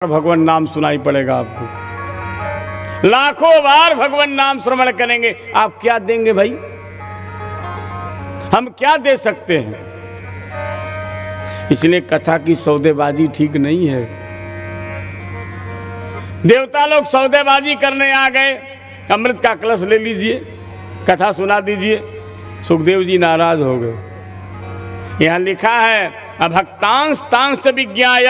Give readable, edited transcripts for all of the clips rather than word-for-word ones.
भगवान नाम सुनाई पड़ेगा आपको, लाखों बार भगवान नाम श्रवण करेंगे। आप क्या देंगे भाई? हम क्या दे सकते हैं? इसलिए कथा की सौदेबाजी ठीक नहीं है। देवता लोग सौदेबाजी करने आ गए, अमृत का कलश ले लीजिए, कथा सुना दीजिए। सुखदेव जी नाराज हो गए। यहां लिखा है अभक्तांश तांश विज्ञाय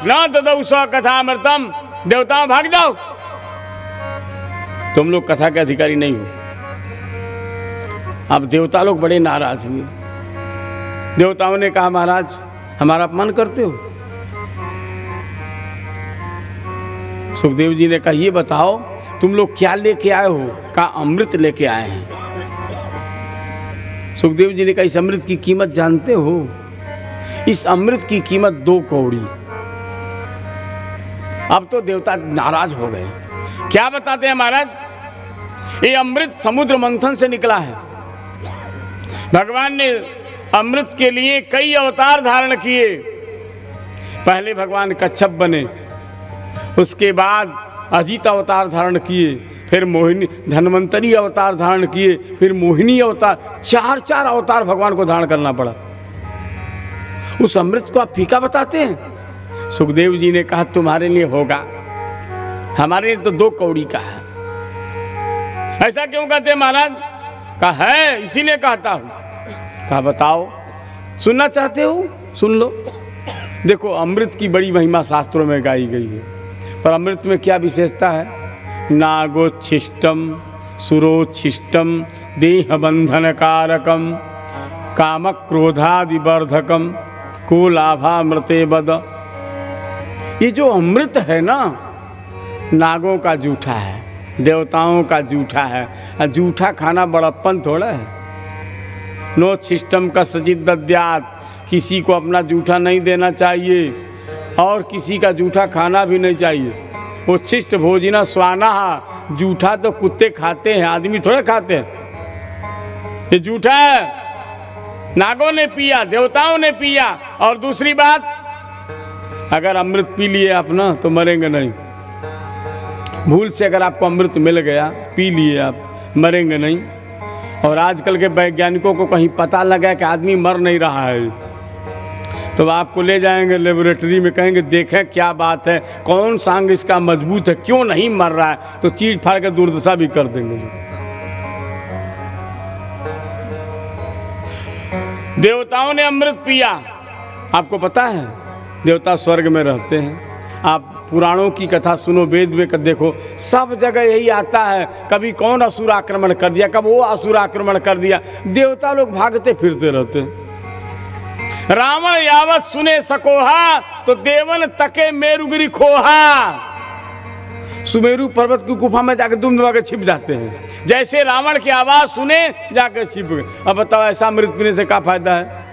न ददौ स कथामृतम। देवताओं भाग जाओ, तुम लोग कथा के अधिकारी नहीं हो। अब देवता लोग बड़े नाराज हुए। देवताओं ने कहा महाराज हमारा अपमान करते हो। सुखदेव जी ने कहा ये बताओ तुम लोग क्या लेके आए हो? कहा अमृत लेके आए हैं। सुखदेव जी ने कहा इस अमृत की कीमत जानते हो? इस अमृत की कीमत 2 कौड़ी। अब तो देवता नाराज हो गए। क्या बताते हैं महाराज? ये अमृत समुद्र मंथन से निकला है। भगवान ने अमृत के लिए कई अवतार धारण किए। पहले भगवान कच्छप बने, उसके बाद अजित अवतार धारण किए, फिर मोहिनी धन्वंतरी अवतार धारण किए, फिर मोहिनी अवतार। 4 अवतार भगवान को धारण करना पड़ा। उस अमृत को आप फीका बताते हैं? सुखदेव जी ने कहा तुम्हारे लिए होगा, हमारे लिए तो 2 कौड़ी का है। ऐसा क्यों कहते हैं महाराज? कहा है इसीलिए कहता हूं। कहा बताओ, सुनना चाहते हो? सुन लो। देखो अमृत की बड़ी महिमा शास्त्रों में गाई गई है, पर अमृत में क्या विशेषता है? नागोच्छिष्टम सुरोच्छिष्टम देह बंधन कारकम काम क्रोधादि वर्धकम को लाभामृते बद। ये जो अमृत है ना, नागों का जूठा है, देवताओं का जूठा है। और जूठा खाना बड़प्पन थोड़ा है। नो सिस्टम का सचित दद्यात, किसी को अपना जूठा नहीं देना चाहिए और किसी का जूठा खाना भी नहीं चाहिए। वो शिष्ट भोजना स्वाना, जूठा तो कुत्ते खाते हैं, आदमी थोड़े खाते हैं। ये जूठा है, नागों ने पिया, देवताओं ने पिया। और दूसरी बात, अगर अमृत पी लिए आप ना तो मरेंगे नहीं। भूल से अगर आपको अमृत मिल गया, पी लिए आप, मरेंगे नहीं। और आजकल के वैज्ञानिकों को कहीं पता लगा कि आदमी मर नहीं रहा है, तो आपको ले जाएंगे लेबोरेटरी में, कहेंगे देखें क्या बात है, कौन सा अंग इसका मजबूत है, क्यों नहीं मर रहा है, तो चीर फाड़ के दुर्दशा भी कर देंगे। देवताओं ने अमृत पिया। आपको पता है देवता स्वर्ग में रहते हैं। आप पुराणों की कथा सुनो, वेद में देखो, सब जगह यही आता है। कभी कौन असुर आक्रमण कर दिया, कब वो असुर आक्रमण कर दिया। देवता लोग भागते फिरते रहते हैं। रावण यावत सुने सकोहा तो देवन तके मेरुगिरी खोहा। सुमेरु पर्वत की गुफा में जाकर दुम दबा के छिप जाते हैं। जैसे रावण की आवाज सुने जाकर छिप गए। अब बताओ ऐसा अमृत पीने से क्या फायदा है?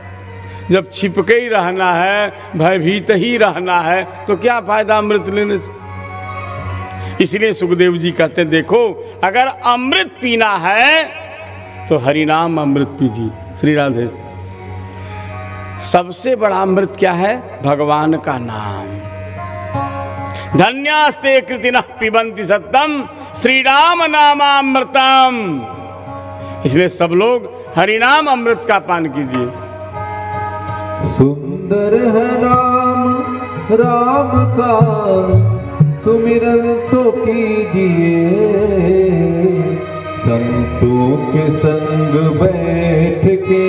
जब छिपके ही रहना है, भयभीत ही रहना है, तो क्या फायदा अमृत लेने से? इसलिए सुखदेव जी कहते हैं देखो अगर अमृत पीना है तो हरिनाम अमृत पीजिए। श्री राधे। सबसे बड़ा अमृत क्या है? भगवान का नाम। धन्यास्ते कृतिनः पिबन्ति सत्यम श्रीराम नामामृतम। इसलिए सब लोग हरिनाम अमृत का पान कीजिए। सुंदर है नाम राम का, सुमिरन तो कीजिए। संतों के संग बैठ के,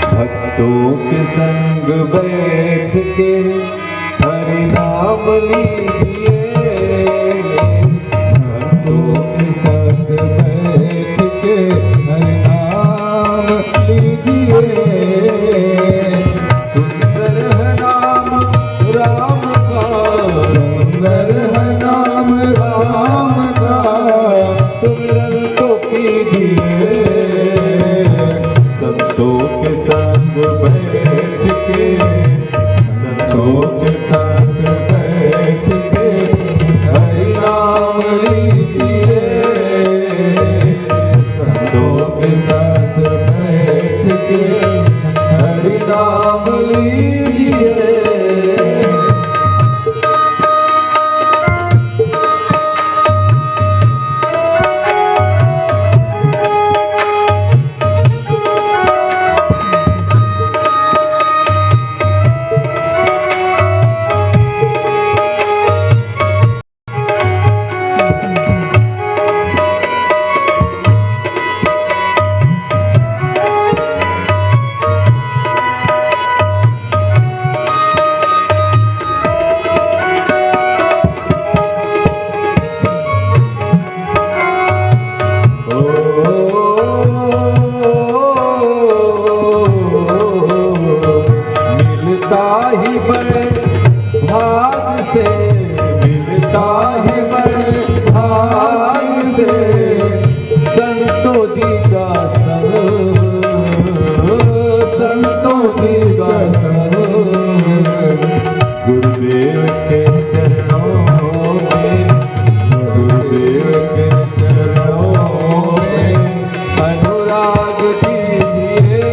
भक्तों के संग बैठ के हरि नाम लीजिए। भक्तों के संग बैठ के हरि नाम लीजिए। सुंदर है नाम राम का, सुंदर है नाम राम का, सुमिरन तो कीजिए। संतों के संग बैठ के, संतों के संग बैठ मिलता है बड़े भाग से संतों जी का संग, संतों जी का संग। गुरुदेव के चरणों में, गुरुदेव के चरणों में अनुराग दीजिए,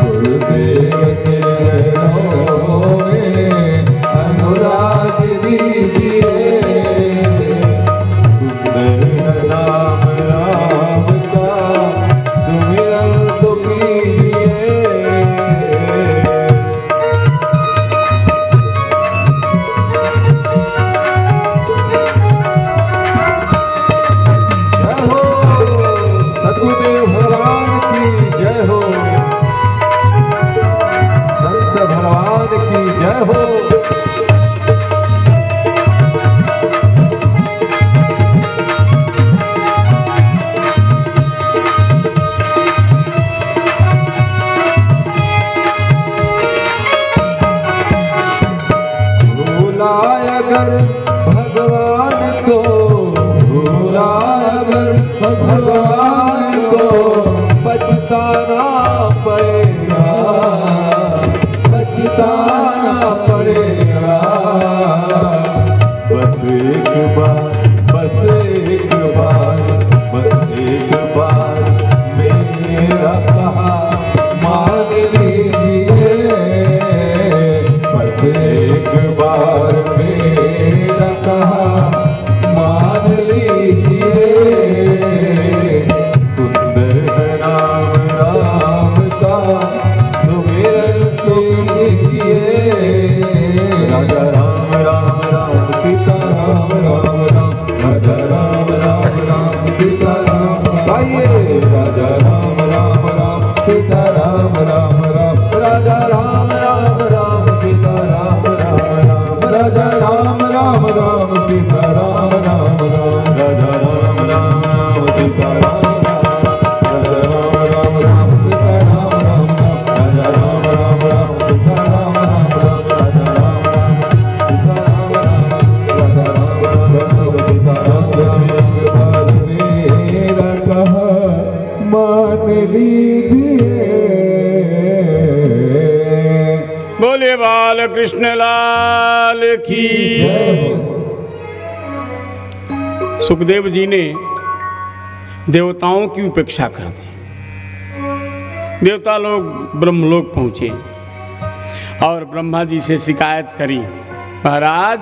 गुरुदेव के चरणों में अनुराग दीजिए। सुंदर नाम राम का सुमिरन तो कीजिए। जय हो सतगुरुदेव भगवान की जय हो, संत भगवान की जय हो। भूला अगर भगवान को, भूला अगर भगवान को पछताना पड़ेगा, पछताना पड़ेगा। बस एक बार, बस एक बार, बस एक बार मेरा कहा मान लीजिए। बस एक बार मेरा कहा मान लीजिए। सुंदर है नाम राम का सुमिरन तुम कीजिए। राजा राम राम राम सीता राम राम राम, राजा राम राम राम सीता राम। गाइए राजा राम राम राम सीता राम राम राम, राजा राम राम राम सीता राम राम राम, राजा राम राम राम सीता राम राम राम, राजा राम राम राम सीता राम राम, राजा राम राम राम सीता राम राम राम, राजा राम राम राम सीता राम राम राम, राजा राम राम सीता राम राम, राजा राम राम राम सीता राम राम। मेरा कहा मान लीजिए। बोले बाल कृष्ण लाल की। सुखदेव जी ने देवताओं की उपेक्षा कर दी। देवता लोग ब्रह्मलोक पहुंचे और ब्रह्मा जी से शिकायत करी, महाराज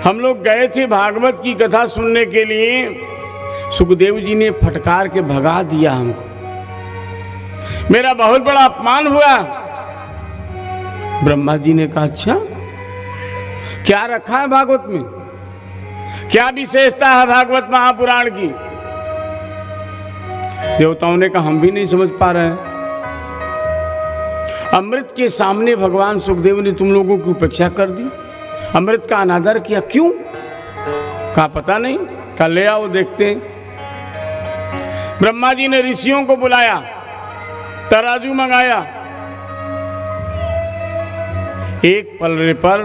हम लोग गए थे भागवत की कथा सुनने के लिए, सुखदेव जी ने फटकार के भगा दिया हमको, मेरा बहुत बड़ा अपमान हुआ। ब्रह्मा जी ने कहा अच्छा क्या रखा है भागवत में, क्या विशेषता है भागवत महापुराण की। देवताओं ने कहा हम भी नहीं समझ पा रहे हैं। अमृत के सामने भगवान सुखदेव ने तुम लोगों की उपेक्षा कर दी, अमृत का अनादर किया, क्यों? कहा पता नहीं, कल ले आओ देखते हैं। ब्रह्मा जी ने ऋषियों को बुलाया, तराजू मंगाया, एक पलड़े पर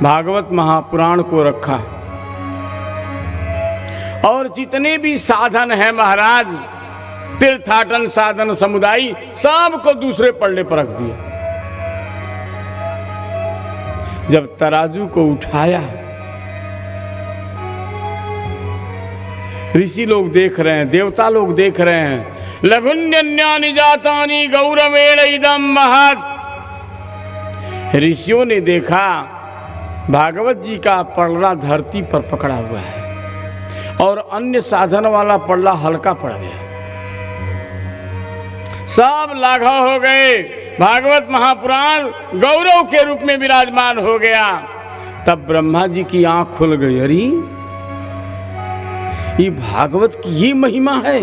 भागवत महापुराण को रखा और जितने भी साधन है महाराज, तीर्थाटन साधन समुदाय, सबको दूसरे पलड़े पर रख दिया। जब तराजू को उठाया, ऋषि लोग देख रहे हैं, देवता लोग देख रहे हैं, लघुन्यन्यानि जातानि गौरवेण इदं महत्। ऋषियों ने देखा भागवत जी का पलड़ा धरती पर पकड़ा हुआ है और अन्य साधन वाला पलड़ा हल्का पड़ गया। सब लाघव हो गए, भागवत महापुराण गौरव के रूप में विराजमान हो गया। तब ब्रह्मा जी की आंख खुल गई, अरे ये भागवत की ये महिमा है।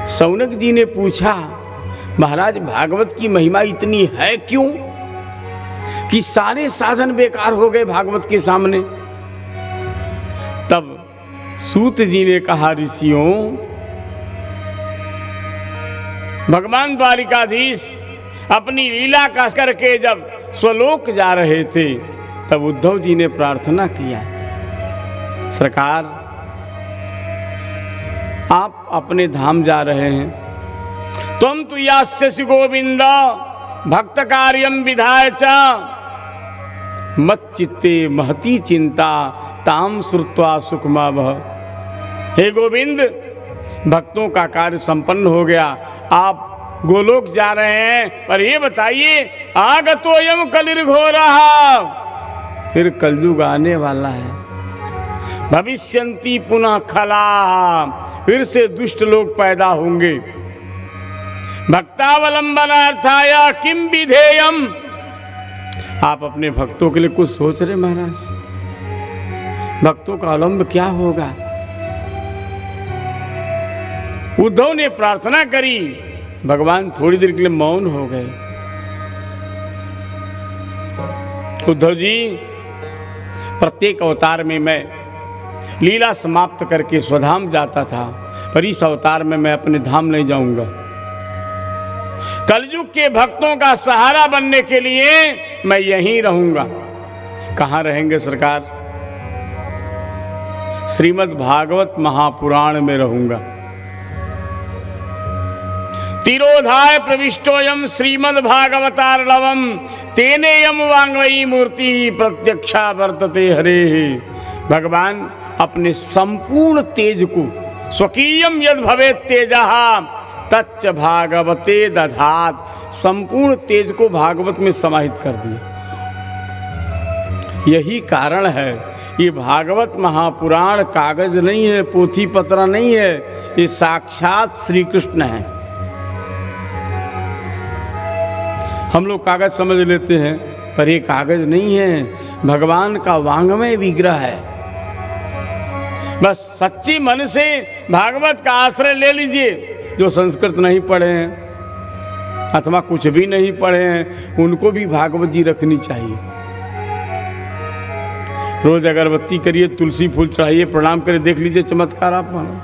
शौनक जी ने पूछा, महाराज भागवत की महिमा इतनी है क्यों कि सारे साधन बेकार हो गए भागवत के सामने? तब सूत जी ने कहा, ऋषियों, भगवान द्वारिकाधीश अपनी लीला का करके जब स्वलोक जा रहे थे, तब उद्धव जी ने प्रार्थना किया, सरकार आप अपने धाम जा रहे हैं, त्वं तु यास्यसि गोविंद भक्त कार्यम विधाय च मत चित्ते महती चिंता ताम श्रुत्वा सुखमा भव। हे गोविंद, भक्तों का कार्य संपन्न हो गया, आप गोलोक जा रहे हैं, पर ये बताइए आगतोयम कलिर्घोरः, फिर कलयुग आने वाला है, भविष्यन्ति पुनः खलाः, फिर से दुष्ट लोग पैदा होंगे, भक्तावलंबनार्थाय किम विधेयम। आप अपने भक्तों के लिए कुछ सोच रहे महाराज? भक्तों का अवलंब क्या होगा? उद्धव ने प्रार्थना करी, भगवान थोड़ी देर के लिए मौन हो गए। उद्धव जी, प्रत्येक अवतार में मैं लीला समाप्त करके स्वधाम जाता था, पर इस अवतार में मैं अपने धाम नहीं जाऊंगा। कलयुग के भक्तों का सहारा बनने के लिए मैं यहीं रहूंगा। कहाँ रहेंगे सरकार? श्रीमद् भागवत महापुराण में रहूंगा। तिरोधाय प्रविष्टोयम श्रीमद् भागवतार्णवम तेनेयम वांगमयी मूर्ति प्रत्यक्षा वर्तते हरे। भगवान अपने संपूर्ण तेज को स्वकीयम यद भवेत् तेजः तच्च भागवते दधात, संपूर्ण तेज को भागवत में समाहित कर दिया। यही कारण है ये भागवत महापुराण कागज नहीं है, पोथी पत्रा नहीं है, ये साक्षात श्री कृष्ण है। हम लोग कागज समझ लेते हैं, पर ये कागज नहीं है, भगवान का वांग्मय विग्रह है। बस सच्ची मन से भागवत का आश्रय ले लीजिए। जो संस्कृत नहीं पढ़े हैं अथवा कुछ भी नहीं पढ़े हैं, उनको भी भागवत जी रखनी चाहिए। रोज अगरबत्ती करिए, तुलसी फूल चढ़ाइए, प्रणाम करिए, देख लीजिए चमत्कार आप मानो।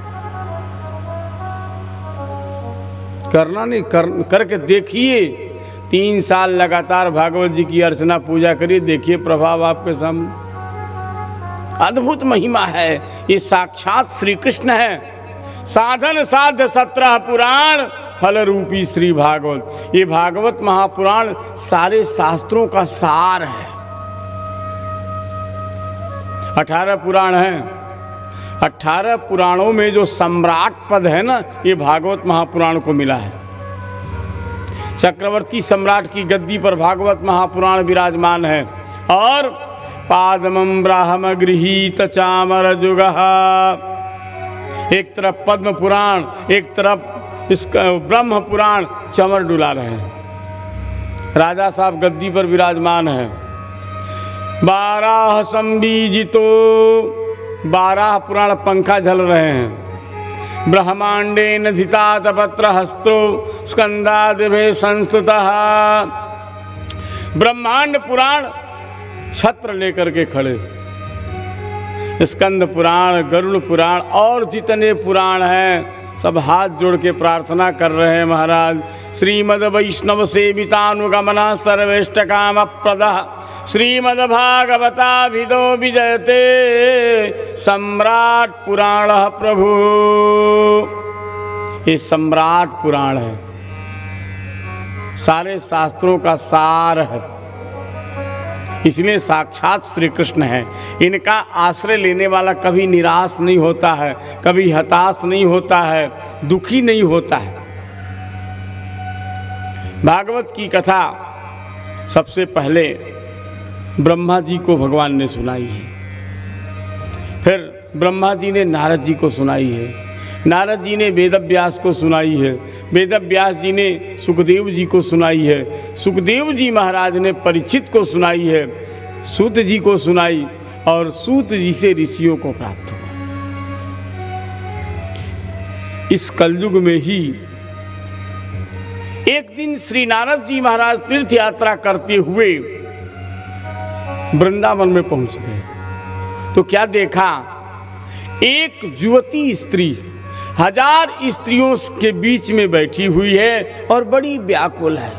करना नहीं, करके देखिए। 3 साल लगातार भागवत जी की अर्चना पूजा करिए, देखिए प्रभाव आपके सामने। अद्भुत महिमा है, ये साक्षात श्री कृष्ण है। साधन साध्य 17 पुराण फल रूपी श्री भागवत। ये भागवत महापुराण सारे शास्त्रों का सार है। 18 पुराण हैं। 18 पुराणों में जो सम्राट पद है ना, ये भागवत महापुराण को मिला है। चक्रवर्ती सम्राट की गद्दी पर भागवत महापुराण विराजमान है। और पादमं ब्राह्म गृहीत चामर जुगः, एक तरफ पद्म पुराण, एक तरफ इसका ब्रह्म पुराण चमर डुला रहे हैं। राजा साहब गद्दी पर विराजमान है। 12 संबीजितो, 12 पुराण पंखा झल रहे हैं। ब्रह्मांडे नधितात पत्र हस्तो स्कंदादिभे संस्तुतः, ब्रह्मांड पुराण छत्र लेकर के खड़े। स्कंद पुराण, गरुड़ पुराण और जितने पुराण हैं सब हाथ जोड़ के प्रार्थना कर रहे हैं। महाराज श्रीमद् वैष्णव सेवितानुगमना सर्वेष्टकाम प्रदः श्रीमद् भागवताभिदो विजयते सम्राट पुराण प्रभु। ये सम्राट पुराण है, सारे शास्त्रों का सार है, इसलिए साक्षात श्री कृष्ण है। इनका आश्रय लेने वाला कभी निराश नहीं होता है, कभी हताश नहीं होता है, दुखी नहीं होता है। भागवत की कथा सबसे पहले ब्रह्मा जी को भगवान ने सुनाई है, फिर ब्रह्मा जी ने नारद जी को सुनाई है, नारद जी ने वेदव्यास को सुनाई है, वेदव्यास जी ने सुखदेव जी को सुनाई है, सुखदेव जी महाराज ने परीक्षित को सुनाई है, सूत जी को सुनाई और सूत जी से ऋषियों को प्राप्त हुआ। इस कलयुग में ही एक दिन श्री नारद जी महाराज तीर्थ यात्रा करते हुए वृंदावन में पहुंच गए तो क्या देखा, एक युवती स्त्री 1000 स्त्रियों के बीच में बैठी हुई है और बड़ी व्याकुल है।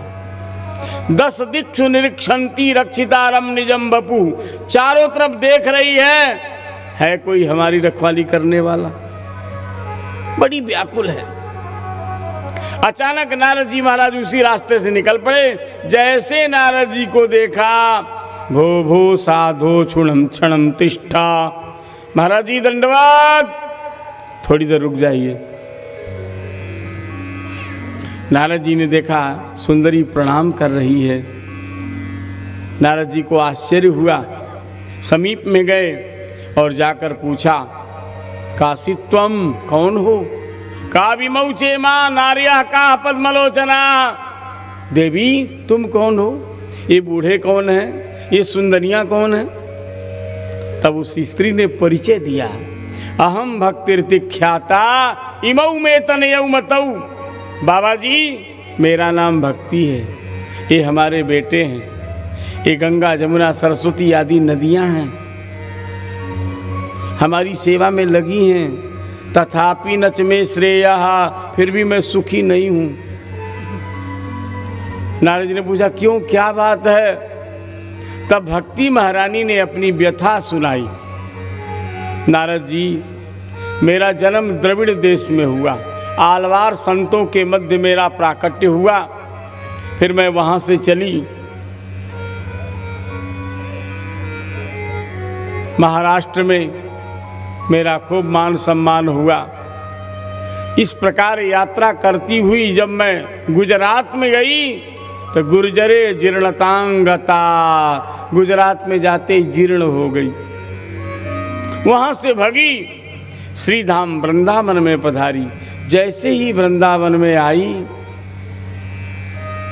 10 दिक्षु निरीक्षंती रक्षितारम निजम बपू, चारों तरफ देख रही है कोई हमारी रखवाली करने वाला, बड़ी व्याकुल है। अचानक नारद जी महाराज उसी रास्ते से निकल पड़े। जैसे नारद जी को देखा, भो भो साधो क्षुणम क्षणम तिष्ठा, महाराज जी दंडवत, थोड़ी देर रुक जाइए। नारद जी ने देखा सुंदरी प्रणाम कर रही है। नारद जी को आश्चर्य हुआ, समीप में गए और जाकर पूछा, काशित्वम, कौन हो? का विमौचे मां नार्या का पद्मलोचना, देवी तुम कौन हो? ये बूढ़े कौन है? ये सुंदरियां कौन है? तब उस स्त्री ने परिचय दिया, अहम भक्तिर्तिख्याता इमऊ में तनयऊ मतऊ, बाबा जी मेरा नाम भक्ति है, ये हमारे बेटे हैं, ये गंगा जमुना सरस्वती आदि नदियां हैं, हमारी सेवा में लगी हैं, तथापि नच में श्रेयः, फिर भी मैं सुखी नहीं हूं। नारद जी ने पूछा क्यों, क्या बात है? तब भक्ति महारानी ने अपनी व्यथा सुनाई। नारद जी, मेरा जन्म द्रविड़ देश में हुआ, आलवार संतों के मध्य मेरा प्राकट्य हुआ, फिर मैं वहां से चली महाराष्ट्र में, मेरा खूब मान सम्मान हुआ। इस प्रकार यात्रा करती हुई जब मैं गुजरात में गई तो गुर्जरे जीर्णतांगता, गुजरात में जाते ही जीर्ण हो गई। वहां से भगी, श्रीधाम वृंदावन में पधारी। जैसे ही वृंदावन में आई,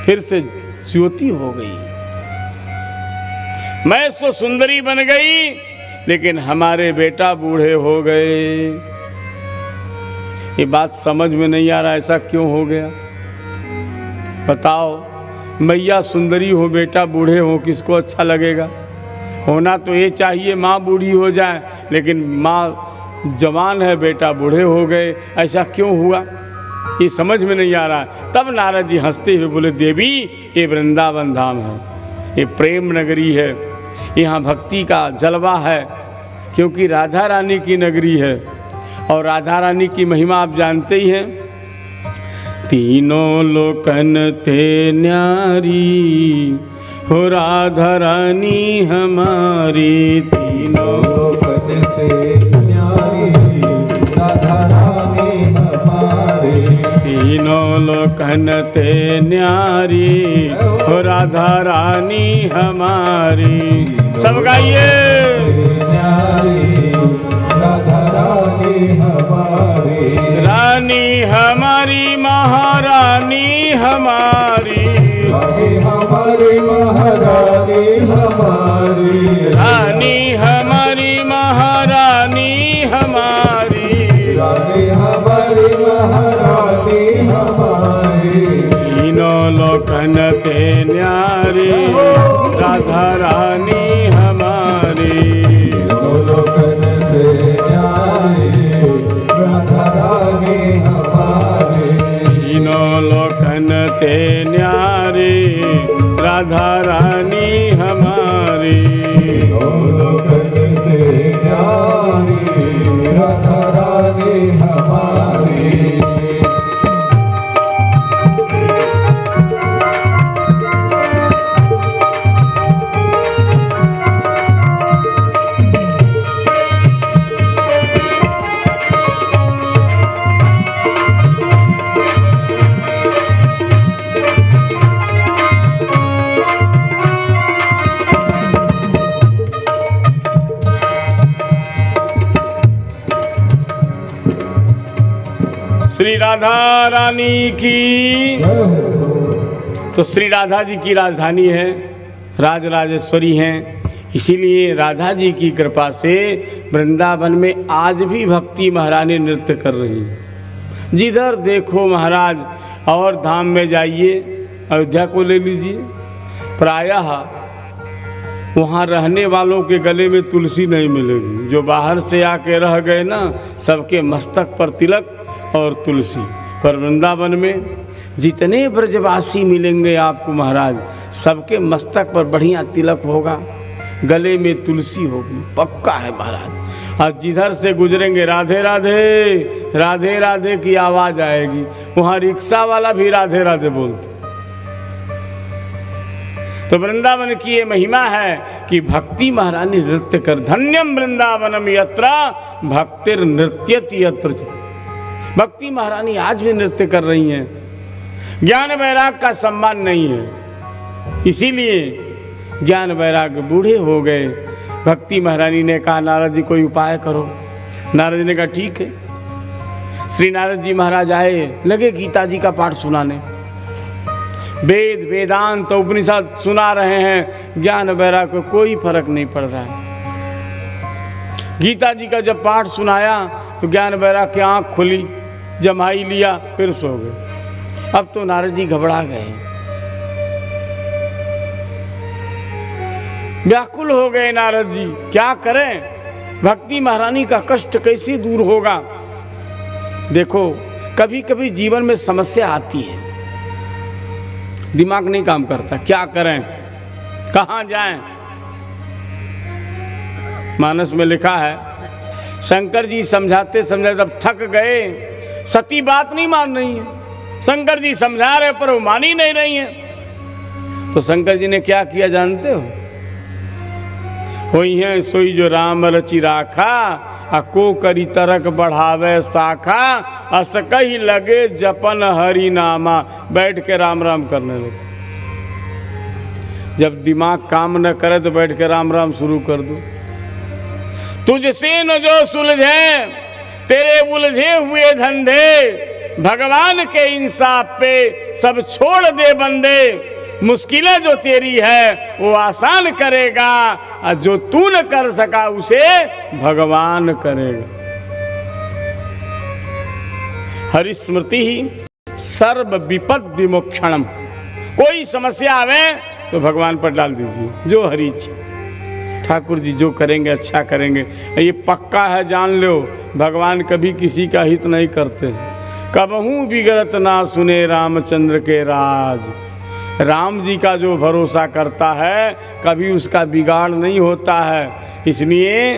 फिर से ज्योति हो गई। मैं तो सुंदरी बन गई, लेकिन हमारे बेटा बूढ़े हो गए। ये बात समझ में नहीं आ रहा, ऐसा क्यों हो गया? बताओ, मैया सुंदरी हो, बेटा बूढ़े हो, किसको अच्छा लगेगा? होना तो ये चाहिए माँ बूढ़ी हो जाए, लेकिन माँ जवान है, बेटा बूढ़े हो गए, ऐसा क्यों हुआ? ये समझ में नहीं आ रहा। तब नारद जी हंसते हुए बोले, देवी ये वृंदावन धाम है, ये प्रेम नगरी है, यहाँ भक्ति का जलवा है, क्योंकि राधा रानी की नगरी है। और राधा रानी की महिमा आप जानते ही हैं, तीनों लोकन ते न्यारी हो राधा रानी हमारी, तीनों लोकन ते न्यारी राधा रानी हमारी, तीनों लोकन ते न्यारी हो राधा रानी हमारी। सब गाइए, न्यारी राधा रानी हमारी, रानी हमारी महारानी हमारी, रानी हमारी महारानी हमारी, रानी हमारी महारानी हमारी, रानी हमारी महारानी हमारी, तीनों लोकन ते न्यारी राधा रानी हमारी, तीनों लोकन ते न्यारी राधा रानी हमारी, तीनों लोकन ते न्यारी राधा रानी हमारी, तीनों लोकन ते न्यारी राधा रानी हमारी। श्री राधा रानी की। तो श्री राधा जी की राजधानी है, राजराजेश्वरी हैं, इसीलिए राधा जी की कृपा से वृंदावन में आज भी भक्ति महारानी नृत्य कर रही हैं। जिधर देखो महाराज, और धाम में जाइए, अयोध्या को ले लीजिए, प्रायः वहाँ रहने वालों के गले में तुलसी नहीं मिलेगी। जो बाहर से आके रह गए ना, सबके मस्तक पर तिलक और तुलसी, पर वृंदावन में जितने ब्रजवासी मिलेंगे आपको महाराज, सबके मस्तक पर बढ़िया तिलक होगा, गले में तुलसी होगी, पक्का है महाराज। और जिधर से गुजरेंगे राधे राधे राधे राधे की आवाज आएगी। वहां रिक्शा वाला भी राधे राधे बोलते। तो वृंदावन की ये महिमा है कि भक्ति महारानी नृत्य कर, धन्यम वृंदावनम यत्र भक्तिर नृत्यति यत्र। भक्ति महारानी आज भी नृत्य कर रही हैं। ज्ञान वैराग का सम्मान नहीं है, इसीलिए ज्ञान वैराग बूढ़े हो गए। भक्ति महारानी ने कहा नारद जी कोई उपाय करो। नारद जी ने कहा ठीक है। श्री नारद जी महाराज आए, लगे गीता जी का पाठ सुनाने। वेद वेदांत तो उपनिषद सुना रहे हैं, ज्ञान वैराग को कोई फर्क नहीं पड़ रहा है। गीता जी का जब पाठ सुनाया तो ज्ञान वैराग की आंख खुली, जमाई लिया, फिर सो गए। अब तो नारद जी घबरा गए, व्याकुल हो गए नारद जी, क्या करें, भक्ति महारानी का कष्ट कैसे दूर होगा। देखो कभी कभी जीवन में समस्या आती है, दिमाग नहीं काम करता, क्या करें, कहाँ जाएं। मानस में लिखा है, शंकर जी समझाते समझाते जब थक गए, सती बात नहीं मान रही है। शंकर जी समझा रहे पर वो मान ही नहीं रही है। तो शंकर जी ने क्या किया जानते हो? होई है सोई जो राम रचि राखा, को करी तरक बढ़ावे शाखा, अस कही लगे जपन हरि नामा। बैठ के राम राम करने लगे। जब दिमाग काम न करे तो बैठ के राम राम शुरू कर दो। तुझसे न जो सुलझे तेरे उलझे हुए धंधे, भगवान के इंसाफ पे सब छोड़ दे बंदे। मुश्किलें जो तेरी है वो आसान करेगा, और जो तू न कर सका उसे भगवान करेगा। हरिस्मृति ही सर्व विपद विमोक्षणम। कोई समस्या आवे तो भगवान पर डाल दीजिए, जो हरि इच्छा। ठाकुर जी जो करेंगे अच्छा करेंगे, ये पक्का है, जान लो। भगवान कभी किसी का हित नहीं करते। कबहू बिगड़त ना सुने रामचंद्र के राज। राम जी का जो भरोसा करता है कभी उसका बिगाड़ नहीं होता है। इसलिए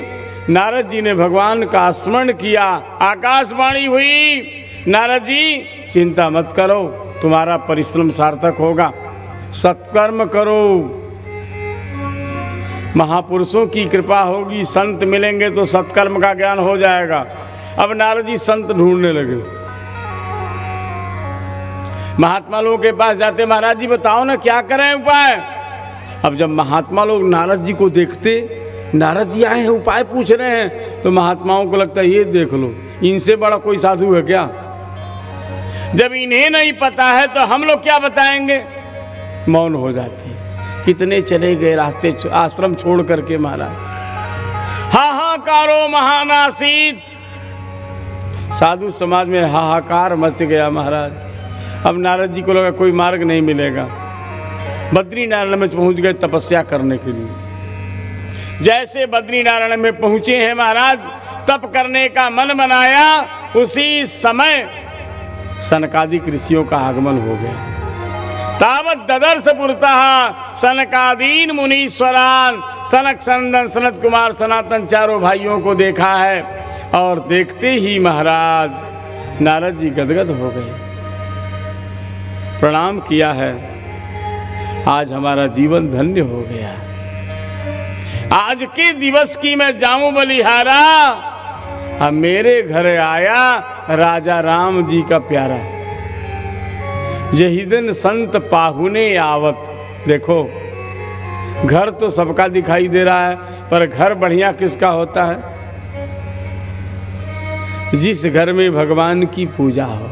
नारद जी ने भगवान का स्मरण किया। आकाशवाणी हुई, नारद जी चिंता मत करो, तुम्हारा परिश्रम सार्थक होगा, सत्कर्म करो, महापुरुषों की कृपा होगी, संत मिलेंगे तो सत्कर्म का ज्ञान हो जाएगा। अब नारद जी संत ढूंढने लगे। महात्मा लोगों के पास जाते, महाराज जी बताओ ना क्या करें उपाय। अब जब महात्मा लोग नारद जी को देखते, नारद जी आए हैं उपाय पूछ रहे हैं, तो महात्माओं को लगता है ये देख लो, इनसे बड़ा कोई साधु है क्या। जब इन्हें नहीं पता है तो हम लोग क्या बताएंगे, मौन हो जाते। कितने चले गए रास्ते, आश्रम छोड़ करके महाराज। हाहाकारो महानासीत, साधु समाज में हाहाकार मच गया महाराज। अब नारद जी को लगा कोई मार्ग नहीं मिलेगा। बद्रीनारायण में पहुंच गए तपस्या करने के लिए। जैसे बद्रीनारायण में पहुंचे हैं महाराज, तप करने का मन बनाया, उसी समय सनकादिक ऋषियों का आगमन हो गया। तावत ददर्श पुरतः सनकादीन मुनीश्वरान। सनक सनंदन सनत कुमार सनातन चारों भाइयों को देखा है, और देखते ही महाराज नारद जी गदगद हो गए, प्रणाम किया है। आज हमारा जीवन धन्य हो गया। आज के दिवस की मैं जाऊं बलिहारा, अब मेरे घर आया राजा राम जी का प्यारा। यही दिन संत पाहुने आवत। देखो घर तो सबका दिखाई दे रहा है, पर घर बढ़िया किसका होता है, जिस घर में भगवान की पूजा हो,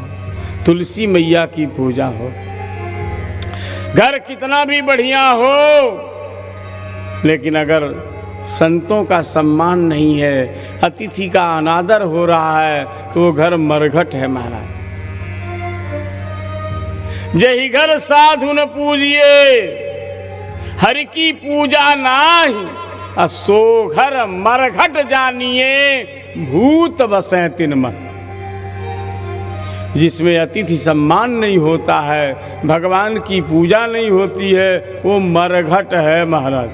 तुलसी मैया की पूजा हो। घर कितना भी बढ़िया हो, लेकिन अगर संतों का सम्मान नहीं है, अतिथि का अनादर हो रहा है, तो वो घर मरघट है महाराज। जही घर साधु न पूजिए, हरि की पूजा नाही, सो घर मरघट जानिए, भूत बसें तिन मन। जिसमें अतिथि सम्मान नहीं होता है, भगवान की पूजा नहीं होती है, वो मरघट है महाराज।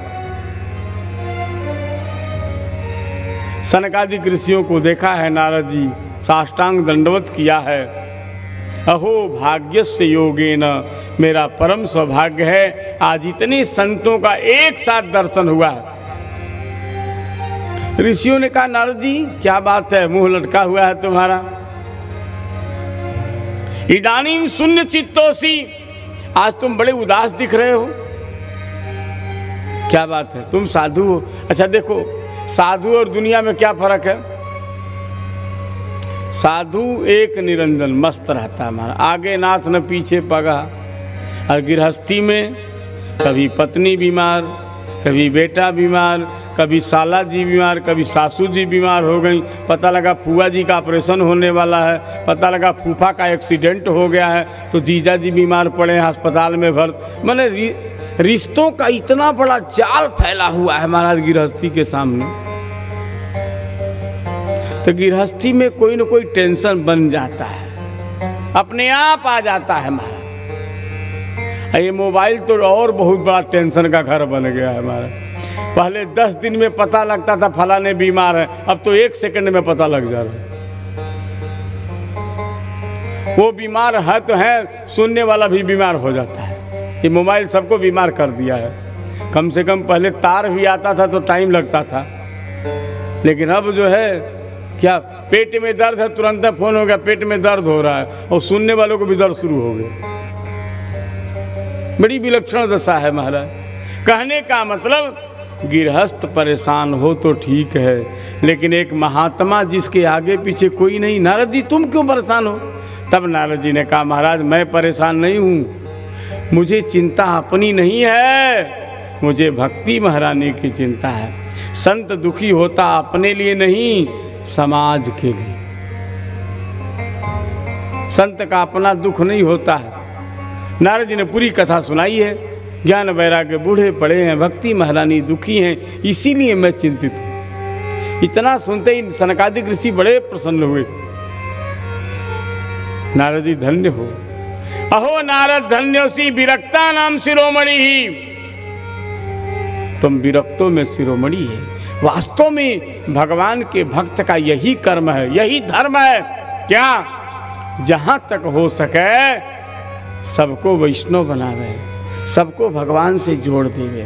सनकादिक ऋषियों को देखा है नारद जी, साष्टांग दंडवत किया है। अहो भाग्यस्य योगेन, मेरा परम सौभाग्य है आज इतने संतों का एक साथ दर्शन हुआ है। ऋषियों ने कहा नारद जी क्या बात है, मुंह लटका हुआ है तुम्हारा। इदानीम शून्य चित्तोसी, आज तुम बड़े उदास दिख रहे हो, क्या बात है, तुम साधु हो। अच्छा देखो, साधु और दुनिया में क्या फर्क है। साधु एक निरंजन मस्त रहता है हमारा, आगे नाथ न पीछे पगहा। और गृहस्थी में कभी पत्नी बीमार, कभी बेटा बीमार, कभी साला जी बीमार, कभी सासू जी बीमार हो गई, पता लगा फूफा जी का ऑपरेशन होने वाला है, पता लगा फूफा का एक्सीडेंट हो गया है तो जीजा जी बीमार पड़े हैं अस्पताल में भर्ती। मैंने रिश्तों का इतना बड़ा जाल फैला हुआ है महाराज गृहस्थी के सामने। तो गृहस्थी में कोई ना कोई टेंशन बन जाता है, अपने आप आ जाता है महाराज। ये मोबाइल तो और बहुत बड़ा टेंशन का घर बन गया है हमारा। पहले 10 दिन में पता लगता था फलाने बीमार है, अब तो 1 सेकंड में पता लग जा रहा है। वो बीमार है तो है, सुनने वाला भी बीमार हो जाता है। ये मोबाइल सबको बीमार कर दिया है। कम से कम पहले तार भी आता था तो टाइम लगता था, लेकिन अब जो है क्या, पेट में दर्द है तुरंत फोन हो गया पेट में दर्द हो रहा है, और सुनने वालों को भी दर्द शुरू हो गया। बड़ी विलक्षण दशा है महाराज। कहने का मतलब गृहस्थ परेशान हो तो ठीक है, लेकिन एक महात्मा जिसके आगे पीछे कोई नहीं। नारद जी तुम क्यों परेशान हो। तब नारद जी ने कहा महाराज मैं परेशान नहीं हूँ, मुझे चिंता अपनी नहीं है, मुझे भक्ति महारानी की चिंता है। संत दुखी होता अपने लिए नहीं, समाज के लिए। संत का अपना दुख नहीं होता है। नारद जी ने पूरी कथा सुनाई है। ज्ञान वैराग्य बूढ़े पड़े हैं, भक्ति महारानी दुखी हैं, इसीलिए मैं चिंतित हूं। इतना सुनते ही सनकादिक ऋषि बड़े प्रसन्न हुए। नारद जी धन्य हो। अहो नारद धन्योसी विरक्ता नाम शिरोमणि ही, तुम विरक्तों में शिरोमणि है। वास्तव में भगवान के भक्त का यही कर्म है, यही धर्म है। क्या, जहां तक हो सके सबको वैष्णव बनावे, सबको भगवान से जोड़ देवे।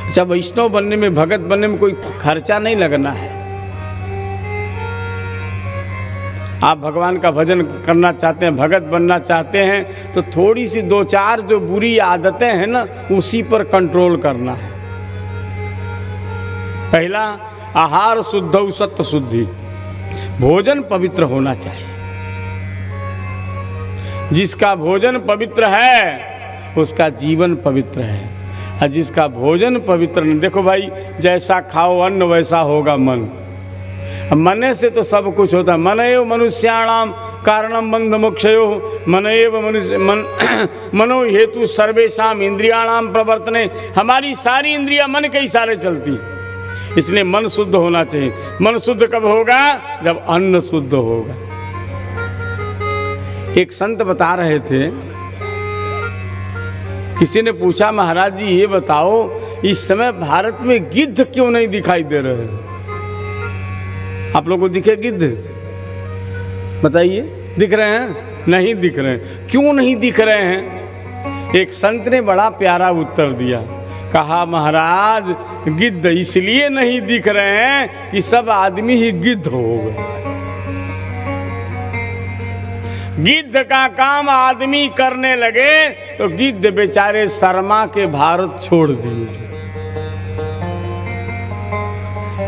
अच्छा, वैष्णव बनने में, भगत बनने में कोई खर्चा नहीं लगना है। आप भगवान का भजन करना चाहते हैं, भगत बनना चाहते हैं, तो थोड़ी सी 2-4 जो बुरी आदतें हैं ना, उसी पर कंट्रोल करना है। पहला, आहार शुद्ध सत्व शुद्धि, भोजन पवित्र होना चाहिए। जिसका भोजन पवित्र है उसका जीवन पवित्र है, और जिसका भोजन पवित्र नहीं, देखो भाई जैसा खाओ अन्न वैसा होगा मन। मने से तो सब कुछ होता है। मन एव मनुष्याणाम कारणम बंध मोक्षयो, मन एव मनुष्य मनो हेतु सर्वेशाम इंद्रियाणाम प्रवर्तने। हमारी सारी इंद्रियां मन के इशारे चलती, इसलिए मन शुद्ध होना चाहिए। मन शुद्ध कब होगा, जब अन्न शुद्ध होगा। एक संत बता रहे थे, किसी ने पूछा महाराज जी ये बताओ इस समय भारत में गिद्ध क्यों नहीं दिखाई दे रहे हैं। आप लोगों को दिखे गिद्ध, बताइए दिख रहे हैं? नहीं दिख रहे हैं। क्यों नहीं दिख रहे हैं? एक संत ने बड़ा प्यारा उत्तर दिया, कहा महाराज गिद्ध इसलिए नहीं दिख रहे हैं कि सब आदमी ही गिद्ध हो गए। गिद्ध का काम आदमी करने लगे तो गिद्ध बेचारे शर्मा के भारत छोड़ दिए।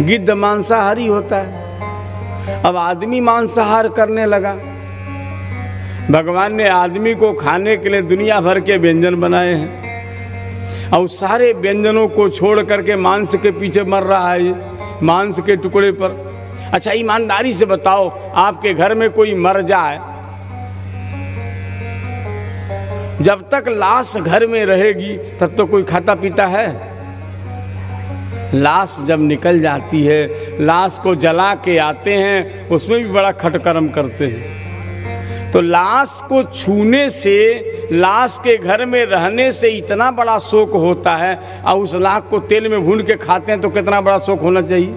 गिद्ध मांसाहारी होता है, अब आदमी मांसाहार करने लगा। भगवान ने आदमी को खाने के लिए दुनिया भर के व्यंजन बनाए हैं, और सारे व्यंजनों को छोड़ करके मांस के पीछे मर रहा है, मांस के टुकड़े पर। अच्छा ईमानदारी से बताओ, आपके घर में कोई मर जाए, जब तक लाश घर में रहेगी तब तो कोई खाता पीता है? लाश जब निकल जाती है, लाश को जला के आते हैं, उसमें भी बड़ा खटकर्म करते हैं। तो लाश को छूने से, लाश के घर में रहने से इतना बड़ा शोक होता है, और उस लाश को तेल में भून के खाते हैं तो कितना बड़ा शोक होना चाहिए।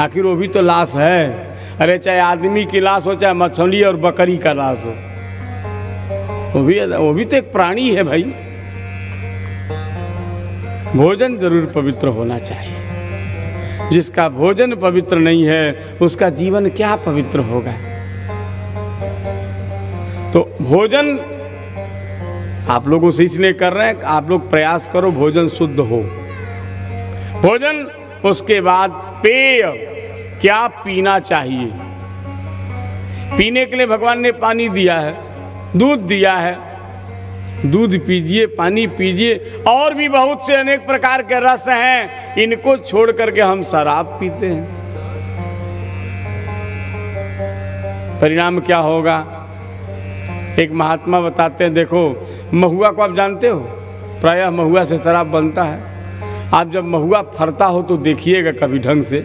आखिर वो भी तो लाश है। अरे चाहे आदमी की लाश हो, चाहे मछली और बकरी का लाश हो, वो भी तो एक प्राणी है भाई। भोजन जरूर पवित्र होना चाहिए। जिसका भोजन पवित्र नहीं है, उसका जीवन क्या पवित्र होगा। तो भोजन आप लोगों से इसलिए कर रहे हैं, आप लोग प्रयास करो भोजन शुद्ध हो। भोजन, उसके बाद पेय, क्या पीना चाहिए। पीने के लिए भगवान ने पानी दिया है, दूध दिया है, दूध पीजिए, पानी पीजिए, और भी बहुत से अनेक प्रकार के रस हैं, इनको छोड़ करके हम शराब पीते हैं। परिणाम क्या होगा। एक महात्मा बताते हैं, देखो महुआ को आप जानते हो, प्रायः महुआ से शराब बनता है। आप जब महुआ फरता हो तो देखिएगा कभी ढंग से।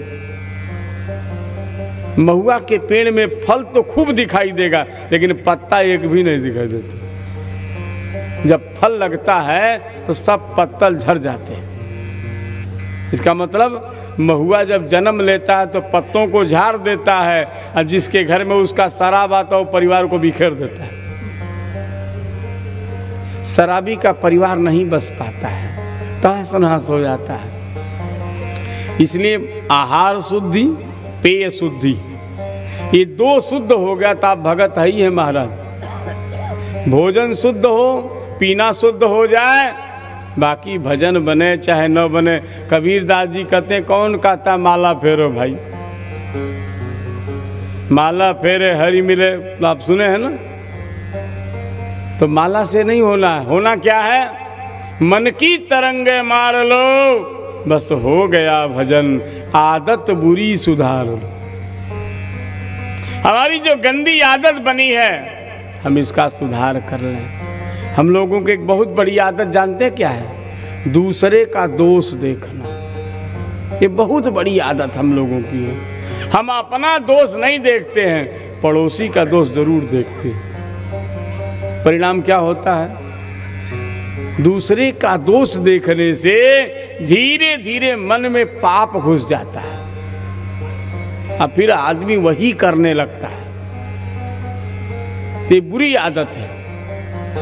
महुआ के पेड़ में फल तो खूब दिखाई देगा, लेकिन पत्ता एक भी नहीं दिखाई देता। जब फल लगता है तो सब पत्तल झड़ जाते हैं। इसका मतलब महुआ जब जन्म लेता है तो पत्तों को झाड़ देता है, और जिसके घर में उसका शराब आता है वो परिवार को बिखेर देता है। शराबी का परिवार नहीं बस पाता है, तहस नहस हो जाता है। इसलिए आहार शुद्धि, पेय शुद्धि, ये दो शुद्ध हो गया तो आप भगत है ही है महाराज। भोजन शुद्ध हो, पीना शुद्ध हो जाए, बाकी भजन बने चाहे न बने। कबीर दास जी कहते हैं, कौन कहता माला फेरो भाई, माला फेरे हरि मिले, आप सुने हैं ना। तो माला से नहीं होना है, होना क्या है, मन की तरंगे मार लो, बस हो गया भजन, आदत बुरी सुधार लो। हमारी जो गंदी आदत बनी है, हम इसका सुधार कर लें। हम लोगों की एक बहुत बड़ी आदत जानते हैं क्या है, दूसरे का दोष देखना। ये बहुत बड़ी आदत हम लोगों की है। हम अपना दोष नहीं देखते हैं, पड़ोसी का दोष जरूर देखते हैं। परिणाम क्या होता है, दूसरे का दोष देखने से धीरे धीरे मन में पाप घुस जाता है, और फिर आदमी वही करने लगता है। ये बुरी आदत है,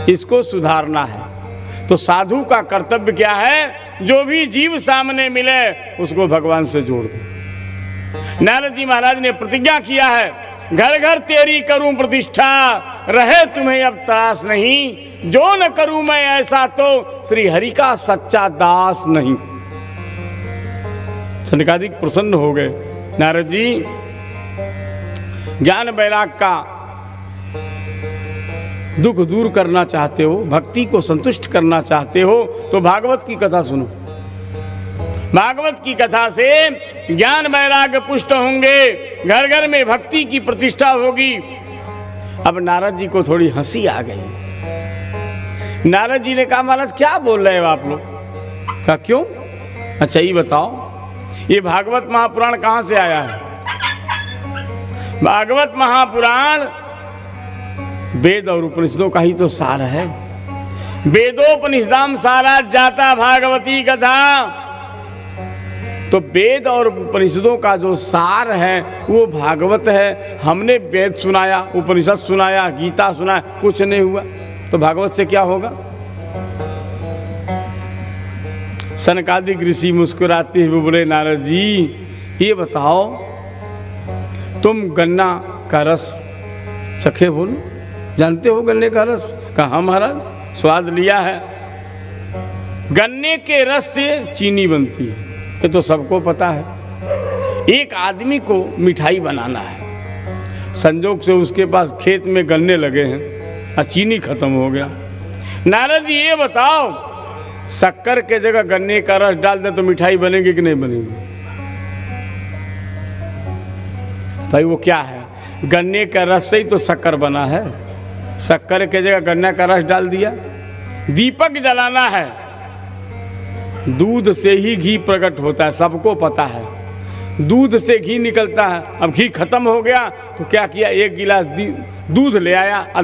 इसको सुधारना है। तो साधु का कर्तव्य क्या है, जो भी जीव सामने मिले उसको भगवान से जोड़ दे। नारद जी महाराज ने प्रतिज्ञा किया है, घर घर तेरी करूं प्रतिष्ठा, रहे तुम्हें अब त्रास नहीं, जो न करूं मैं ऐसा तो श्री हरि का सच्चा दास नहीं। सनकादिक प्रसन्न हो गए। नारद जी, ज्ञान वैराग का दुख दूर करना चाहते हो, भक्ति को संतुष्ट करना चाहते हो, तो भागवत की कथा सुनो। भागवत की कथा से ज्ञान वैराग्य पुष्ट होंगे, घर घर में भक्ति की प्रतिष्ठा होगी। अब नारद जी को थोड़ी हंसी आ गई। नारद जी ने कहा, महाराज क्या बोल रहे हो आप लोग। कहा क्यों, अच्छा ये बताओ, ये भागवत महापुराण कहाँ से आया है। भागवत महापुराण वेद और उपनिषदों का ही तो सार है। वेदोपनिषदाम सारा जाता भागवती कथा। तो वेद और उपनिषदों का जो सार है वो भागवत है। हमने वेद सुनाया, उपनिषद सुनाया, गीता सुनाया, कुछ नहीं हुआ, तो भागवत से क्या होगा। सनकादिक ऋषि मुस्कुराते हुए बोले, नारद जी ये बताओ, तुम गन्ना का रस चखे, बोलो जानते हो गन्ने का रस। कहा महाराज, स्वाद लिया है। गन्ने के रस से चीनी बनती है, ये तो सबको पता है। एक आदमी को मिठाई बनाना है, संजोग से उसके पास खेत में गन्ने लगे हैं और चीनी खत्म हो गया। नारद जी ये बताओ, शक्कर के जगह गन्ने का रस डाल दे तो मिठाई बनेगी कि नहीं बनेगी। भाई वो क्या है, गन्ने का रस से ही तो शक्कर बना है। शक्कर के जगह गन्ने का रस डाल दिया। दीपक जलाना है, दूध से ही घी प्रकट होता है, सबको पता है। दूध से घी निकलता है। अब घी खत्म हो गया तो क्या किया, एक गिलास दूध ले आया और